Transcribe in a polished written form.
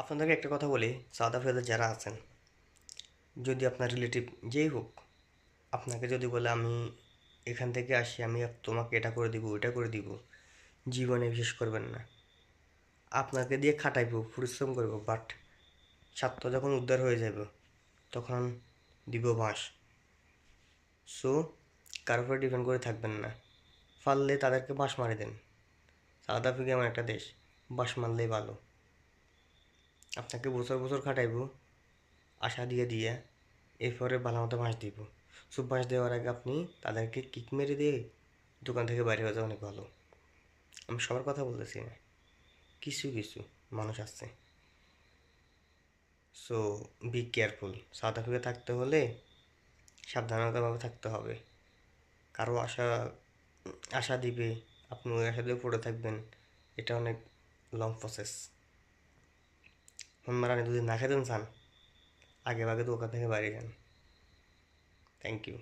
আপনাদেরকে একটা কথা বলি, সাউথ আফ্রিকাতে যারা আছেন, যদি আপনার রিলেটিভ যেই হোক, আপনাকে যদি বলে আমি এখান থেকে আসি, আমি তোমাকে এটা করে দিব ওইটা করে দিব, জীবনে বিশ্বাস করবেন না। আপনাকে দিয়ে খাটাইব, পরিশ্রম করব, বাট স্বার্থ যখন উদ্ধার হয়ে যাবে তখন দিব বাঁশ। সো কারোর উপরে ডিপেন্ড করে থাকবেন না, পারলে তাদেরকে বাঁশ মারি দেন। সাউথ আফ্রিকা এমন একটা দেশ, বাঁশ মারলেই ভালো। আপনাকে বছর বছর খাটাইব আশা দিয়ে দিয়ে, এরপরে ভালো মতো বাঁশ দিব। সো বাঁশ দেওয়ার আগে আপনি তাদেরকে কিক মেরে দিয়ে দোকান থেকে বাইরে হয়ে যাওয়া অনেক ভালো। আমি সবার কথা বলতেছি না, কিছু কিছু মানুষ আছে। So be careful. South Africa থাকতে হলে সাবধানতাভাবে থাকতে হবে। কারো আশা আশা দিবে, আপনি ওই আশা দিয়ে পড়ে থাকবেন, এটা অনেক লং প্রসেস। মারানি যদি না খেতেন চান, আগে ভাগে তো ওখান থেকে বাইরে যান। Thank you.